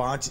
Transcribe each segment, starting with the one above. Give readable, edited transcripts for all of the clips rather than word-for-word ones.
5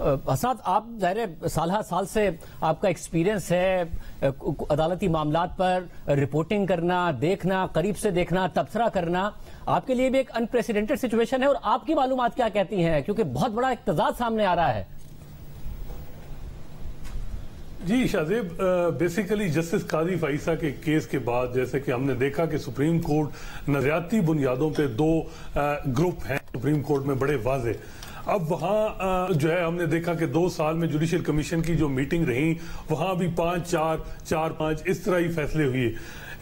اسد آپ ظاہر سالہ سال سے آپ کا ایکسپیرینس ہے عدالتی معاملات پر رپورٹنگ کرنا، دیکھنا، قریب سے دیکھنا، تبصرہ کرنا، آپ کے لیے بھی ایک انپریسیڈنٹڈ سچویشن ہے، اور آپ کی معلومات کیا کہتی ہیں کیونکہ بہت بڑا اقتضاد سامنے آ رہا ہے؟ جی شاہزیب، بیسیکلی جسٹس قاضی فائیسہ کے کیس کے بعد جیسے کہ ہم نے دیکھا کہ سپریم کورٹ نظریاتی بنیادوں پہ دو گروپ ہیں سپریم کورٹ میں بڑے واضح. اب وہاں جو ہے ہم نے دیکھا کہ 2 سال میں جوڈیشل کمیشن کی جو میٹنگ رہی وہاں بھی 5-4 اس طرح ہی فیصلے ہوئے.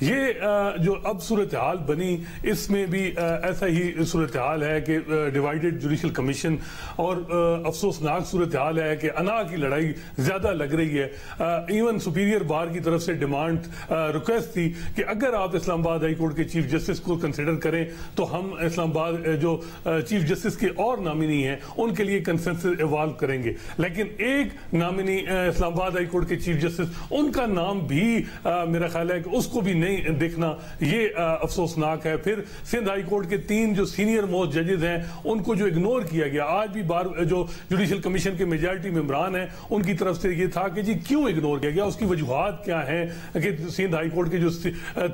یہ جو اب صورتحال بنی اس میں بھی ایسا ہی صورتحال ہے کہ ڈیوائیڈڈ جوڈیشل کمیشن، اور افسوسناک صورتحال ہے کہ انا کی لڑائی زیادہ لگ رہی ہے. ایون سپیریئر بار کی طرف سے ڈیمانڈ ریکویسٹ تھی کہ اگر آپ اسلام آباد ہائی کورٹ کے چیف جسٹس کو کنسیڈر کریں تو ہم اسلام آباد جو چیف جسٹس کے اور نامنی ہیں ان کے لیے کنسنسس ایوالو کریں گے، لیکن ایک نامنی اسلام آباد ہائی کورٹ کے چیف جسٹس ان کا نام بھی میرا خیال ہے کہ اس کو بھی نہیں دیکھنا، یہ افسوسناک ہے. پھر سندھ ہائی کورٹ کے 3 جو سینئر موسٹ ججز ہیں ان کو جو اگنور کیا گیا، آج بھی جو جوڈیشل کمیشن کے میجارٹی ممبران ہیں ان کی طرف سے یہ تھا کہ جی کیوں اگنور کیا گیا، اس کی وجوہات کیا ہیں کہ سندھ ہائی کورٹ کے جو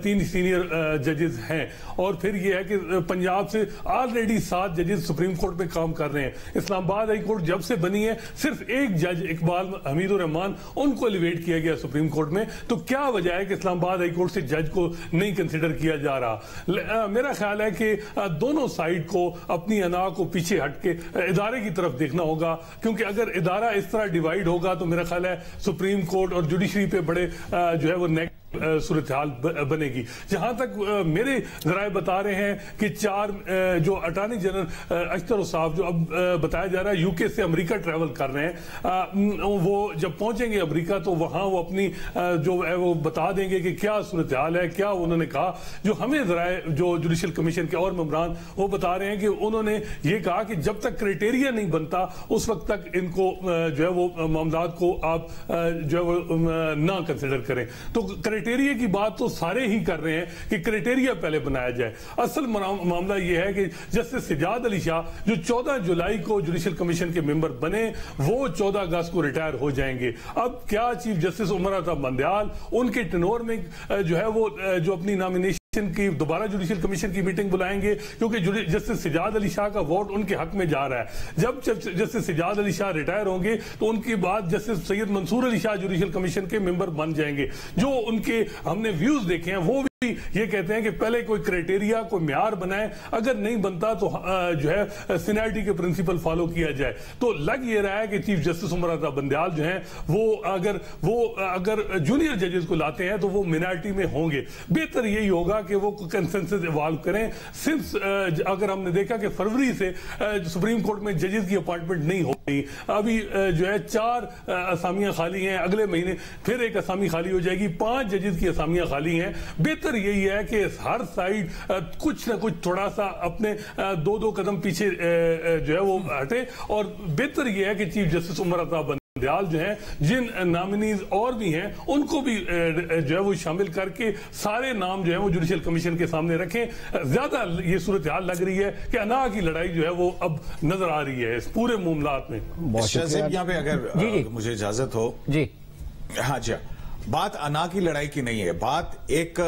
3 سینئر ججز ہیں. اور پھر یہ ہے کہ پنجاب سے آلریڈی 7 ججز سپریم کورٹ میں کام کر رہے ہیں. اسلام آباد ہائی کورٹ جب سے بنی ہے صرف ایک جج اقبال حمید الرحمان ان کو ایلیویٹ کیا گیا سپریم کورٹ میں. تو کیا وجہ ہے کہ اسلام آباد ہائی کورٹ سے جج کو نہیں کنسیڈر کیا جا رہا؟ میرا خیال ہے کہ دونوں سائیڈ کو اپنی انا کو پیچھے ہٹ کے ادارے کی طرف دیکھنا ہوگا، کیونکہ اگر ادارہ اس طرح ڈیوائیڈ ہوگا تو میرا خیال ہے سپریم کورٹ اور جوڈیشری پہ بڑے جو ہے وہ صورتحال بنے گی. جہاں تک میرے ذرائع بتا رہے ہیں کہ 4 جو اٹارنی جنرل اشتر صاحب جو اب بتایا جا رہا ہے UK سے امریکہ ٹریول کر رہے ہیں، وہ جب پہنچیں گے امریکہ تو وہاں وہ اپنی جو ہے وہ بتا دیں گے کہ کیا صورتحال ہے، کیا انہوں نے کہا. جو ہمیں ذرائع جو جوڈیشل کمیشن کے اور ممبران وہ بتا رہے ہیں کہ انہوں نے یہ کہا کہ جب تک کرائٹیریا نہیں بنتا اس وقت تک ان کو جو ہے وہ معاملات کو آپ جو ہے وہ نہ کنسیڈر کریں. تو کرائٹیریا کی بات تو سارے ہی کر رہے ہیں کہ کرائٹیریا پہلے بنایا جائے. اصل معاملہ یہ ہے کہ جسٹس سجاد علی شاہ جو 14 جولائی کو جوڈیشل کمیشن کے ممبر بنے وہ 14 اگست کو ریٹائر ہو جائیں گے. اب کیا چیف جسٹس عمر الطیب بندیال ان کے ٹینور میں جو ہے وہ جو اپنی نامینیشن کی دوبارہ جوڈیشل کمیشن کی میٹنگ بلائیں گے، کیونکہ جسٹس سجاد علی شاہ کا ووٹ ان کے حق میں جا رہا ہے. جب جسٹس سجاد علی شاہ ریٹائر ہوں گے تو ان کے بعد جسٹس سید منصور علی شاہ جوڈیشل کمیشن کے ممبر بن جائیں گے. جو ان کے ہم نے ویوز دیکھے ہیں وہ یہ کہتے ہیں کہ پہلے کوئی کرائٹیریا کوئی معیار بنائے، اگر نہیں بنتا تو جو ہے سینیرٹی کے پرنسپل فالو کیا جائے. تو لگ یہ رہا ہے کہ چیف جسٹس عمر الطیب بندیال جو ہیں وہ اگر جونیئر ججز کو لاتے ہیں تو وہ مینارٹی میں ہوں گے. بہتر یہی ہوگا کہ وہ کنسنسس ایوالو کریں. سنس اگر ہم نے دیکھا کہ فروری سے سپریم کورٹ میں ججز کی اپائنٹمنٹ نہیں ہو رہی، ابھی جو ہے 4 اسامیاں خالی ہیں، اگلے مہینے پھر ایک اسامی خالی ہو جائے گی، 5 ججز کی اسامیاں خالی ہیں. بہتر یہی ہے کہ ہر سائیڈ کچھ نہ کچھ تھوڑا سا اپنے 2 قدم پیچھے جو ہے وہ ہٹے. اور بہتر یہ ہے کہ چیف جسٹس عمر الطیب بندیال جو ہیں جن نامنیز اور بھی ہیں ان کو بھی جو ہے وہ شامل کر کے سارے نام جو ہے وہ جوڈیشل کمیشن کے سامنے رکھیں. زیادہ یہ صورتحال لگ رہی ہے کہ انا کی لڑائی جو ہے وہ اب نظر آ رہی ہے اس پورے معاملات میں. یہاں پہ اگر مجھے اجازت ہو. جی ہاں جی، بات انا کی لڑائی کی نہیں ہے، بات ایک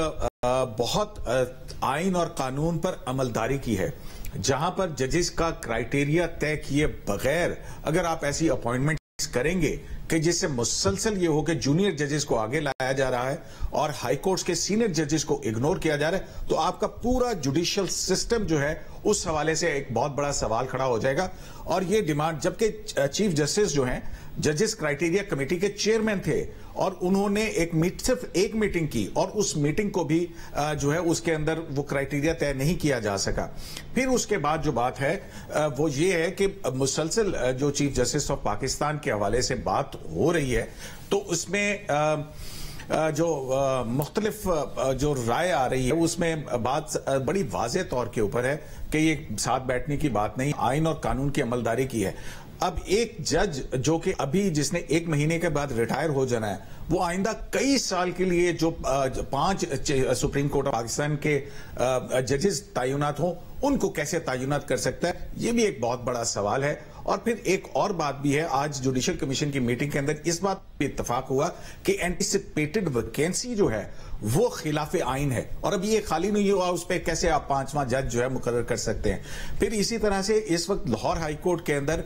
بہت آئین اور قانون پر عملداری کی ہے، جہاں پر ججز کا کرائٹیریا طے کیے بغیر اگر آپ ایسی اپوائنٹمنٹ کریں گے کہ جس سے مسلسل یہ ہو کہ جونیئر ججز کو آگے لایا جا رہا ہے اور ہائی کورٹس کے سینئر ججز کو اگنور کیا جا رہا ہے، تو آپ کا پورا جوڈیشل سسٹم جو ہے اس حوالے سے ایک بہت بڑا سوال کھڑا ہو جائے گا. اور یہ ڈیمانڈ، جبکہ چیف جسٹس جو ہیں ججز کرائٹیریا کمیٹی کے چیئرمین تھے اور انہوں نے صرف ایک میٹنگ کی اور اس میٹنگ کو بھی جو ہے اس کے اندر وہ کرائٹیریا طے نہیں کیا جا سکا. پھر اس کے بعد جو بات ہے وہ یہ ہے کہ مسلسل جو چیف جسٹس آف پاکستان کے حوالے سے بات ہو رہی ہے تو اس میں جو مختلف جو رائے آ رہی ہے اس میں بات بڑی واضح طور کے اوپر ہے کہ یہ ساتھ بیٹھنے کی بات نہیں، آئین اور قانون کی عملداری کی ہے. اب ایک جج جو کہ ابھی جس نے 1 مہینے کے بعد ریٹائر ہو جانا ہے، وہ آئندہ کئی سال کے لیے جو 5 سپریم کورٹ آف پاکستان کے ججز تعینات ہوں ان کو کیسے تعینات کر سکتا ہے، یہ بھی ایک بہت بڑا سوال ہے۔ اور پھر ایک اور بات بھی ہے، آج جوڈیشل کمیشن کی میٹنگ کے اندر اس بات پہ اتفاق ہوا کہ اینٹیسپیٹڈ ویکینسی جو ہے وہ خلاف آئین ہے، اور اب یہ خالی نہیں ہوا، اس پہ کیسے آپ 5واں جج جو ہے مقرر کر سکتے ہیں۔ پھر اسی طرح سے اس وقت لاہور ہائی کورٹ کے اندر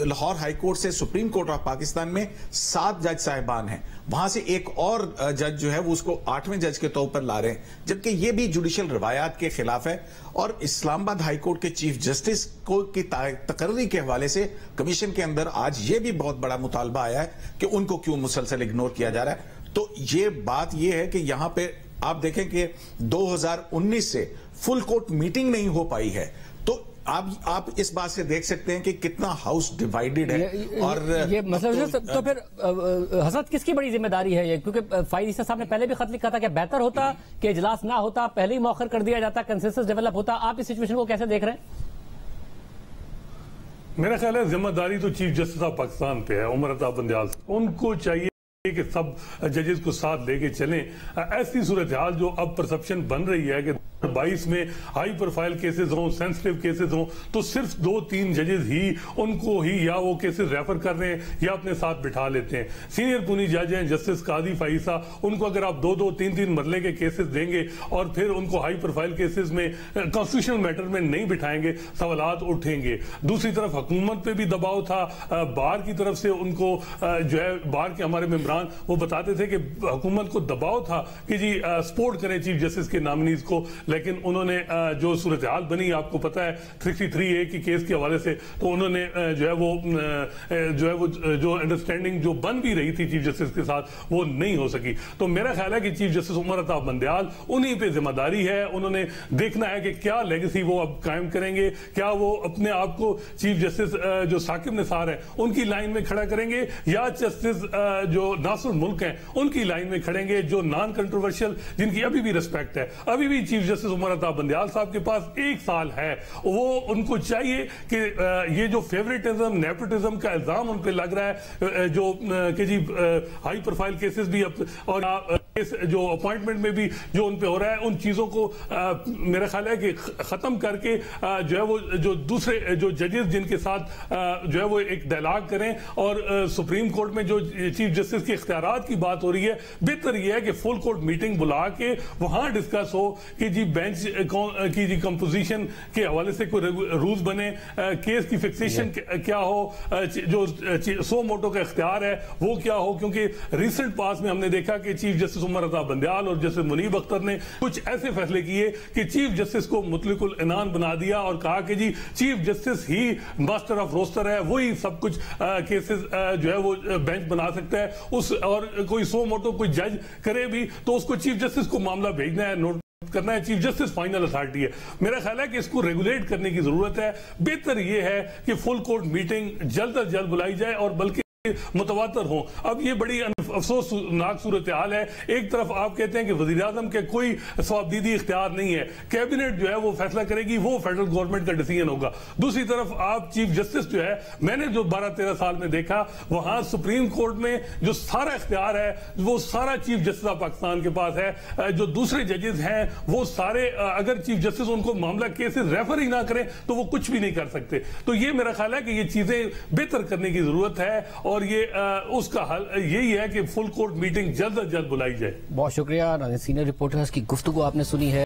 لاہور ہائی کورٹ سے سپریم کورٹ آف پاکستان میں 7 جج صاحبان ہیں، وہاں سے ایک اور جج جو ہے وہ اس کو 8ویں جج کے طور پر لا رہے ہیں، جبکہ یہ بھی جوڈیشل روایات کے خلاف ہے۔ اور اسلام آباد ہائی کورٹ کے چیف جسٹس کی تقرری کے حوالے سے کمیشن کے اندر آج یہ بھی بہت بڑا مطالبہ آیا ہے کہ ان کو کیوں مسلسل اگنور کیا جا رہا ہے۔ تو یہ بات یہ ہے کہ یہاں پہ آپ دیکھیں کہ 2019 سے فل کورٹ میٹنگ نہیں ہو پائی ہے، تو آپ اس بات سے دیکھ سکتے ہیں کہ کتنا ہاؤس ڈیوائیڈڈ ہے۔ اور یہ مسئلہ تو پھر حضرت کس کی بڑی ذمہ داری ہے یہ؟ کیونکہ فائز عیسیٰ صاحب نے پہلے بھی خط لکھا تھا کہ بہتر ہوتا کہ اجلاس نہ ہوتا، پہلے ہی مؤخر کر دیا جاتا، کنسنسس ڈیولپ ہوتا۔ آپ اس سچویشن کو کیسے دیکھ رہے ہیں؟ میرا خیال ہے ذمہ داری تو چیف جسٹس آف پاکستان پہ ہے، عمر عطا بندیال، ان کو چاہیے کہ سب ججز کو ساتھ لے کے چلیں۔ ایسی صورتحال جو اب پرسپشن بن رہی ہے کہ 22 میں ہائی پروفائل کیسز ہوں، سینسٹیو کیسز ہوں، تو صرف 2-3 ججز ہی ان کو ہی یا وہ کیسز ریفر کر رہے ہیں یا اپنے ساتھ بٹھا لیتے ہیں۔ سینئر پونی جج ہیں جسٹس قاضی فائیسا، ان کو اگر آپ 2-3 مرلے کے کیسز دیں گے اور پھر ان کو ہائی پروفائل کیسز میں کانسٹیٹیوشنل میٹر میں نہیں بٹھائیں گے، سوالات اٹھیں گے۔ دوسری طرف حکومت پہ بھی دباؤ تھا، بار کی طرف سے ان کو جو ہے بار کے ہمارے ممبران وہ بتاتے تھے کہ حکومت کو دباؤ تھا کہ جی سپورٹ کریں چیف جسٹس کے نامنیز کو، لیکن انہوں نے جو صورتحال بنی آپ کو پتا ہے 63A کی کیس کے حوالے سے، تو انہوں نے جو ہے وہ انڈرسٹینڈنگ جو بن بھی رہی تھی چیف جسٹس کے ساتھ وہ نہیں ہو سکی۔ تو میرا خیال ہے کہ چیف جسٹس عمر عطا بندیال انہی پہ ذمہ داری ہے، انہوں نے دیکھنا ہے کہ کیا لیگیسی وہ اب قائم کریں گے، کیا وہ اپنے آپ کو چیف جسٹس جو ثاقب نثار ہیں ان کی لائن میں کھڑا کریں گے، یا جسٹس جو ناصر ملک ہیں ان کی لائن میں کھڑیں گے، جو نان کنٹروورشل، جن کی ابھی بھی رسپیکٹ ہے۔ ابھی بھی چیف جسٹس عمر عطا بندیال صاحب کے پاس 1 سال ہے، وہ ان کو چاہیے کہ یہ جو فیوریٹزم نیپوٹزم کا الزام ان پہ لگ رہا ہے، جو کہ جی ہائی پروفائل کیسز بھی اور جو اپوائنٹمنٹ میں بھی جو ان پہ ہو رہا ہے، ان چیزوں کو میرا خیال ہے کہ ختم کر کے جو ہے وہ جو دوسرے جو ججز جن کے ساتھ جو ہے وہ ایک ڈائلاگ کریں، اور سپریم کورٹ میں جو چیف جسٹس کے اختیارات کی بات ہو رہی ہے، بہتر یہ ہے کہ فل کورٹ میٹنگ بلا کے وہاں ڈسکس ہو کہ جی بینچ کی جی کمپوزیشن کے حوالے سے کوئی رولز بنے، کیس کی فکسیشن کیا ہو، جو سو موٹو کا اختیار ہے وہ کیا ہو۔ کیونکہ ریسنٹ پاس میں ہم نے دیکھا کہ چیف جسٹس عمر عطا بندیال اور جسٹس منیب اختر نے کچھ ایسے فیصلے کیے کہ چیف جسٹس کو مطلق العنان بنا دیا اور کہا کہ جی چیف جسٹس ہی ماسٹر آف روسٹر ہے، وہی سب کچھ کیسز جو ہے وہ بینچ بنا سکتا ہے، اور کوئی سو موٹو کوئی جج کرے بھی تو اس کو چیف جسٹس کو معاملہ بھیجنا ہے، نوٹ کرنا ہے، چیف جسٹس فائنل اتھارٹی ہے۔ میرا خیال ہے کہ اس کو ریگولیٹ کرنے کی ضرورت ہے۔ بہتر یہ ہے کہ فل کورٹ میٹنگ جلد از جلد بلائی جائے اور بلکہ متواتر ہوں۔ اب یہ بڑی افسوسناک صورتحال ہے، ایک طرف آپ کہتے ہیں کہ وزیر اعظم کے کوئی ثوابدیدی اختیار نہیں ہے، کیبنٹ جو ہے وہ فیصلہ کرے گی، وہ فیڈرل گورنمنٹ کا ڈیسیژن ہوگا۔ دوسری طرف آپ چیف جسٹس جو ہے، میں نے جو 12-13 سال میں دیکھا، وہاں سپریم کورٹ میں جو سارا اختیار ہے وہ سارا چیف جسٹس آف پاکستان کے پاس ہے۔ جو دوسرے ججز ہیں وہ سارے اگر چیف جسٹس ان کو معاملہ کیسز ریفر ہی نہ کریں تو وہ کچھ بھی نہیں کر سکتے۔ تو یہ میرا خیال ہے کہ یہ چیزیں بہتر کرنے کی ضرورت ہے، اور یہ اس کا حل یہی ہے کہ فل کورٹ میٹنگ جلد از جلد بلائی جائے۔ بہت شکریہ، سینئر رپورٹرز کی گفتگو آپ نے سنی ہے۔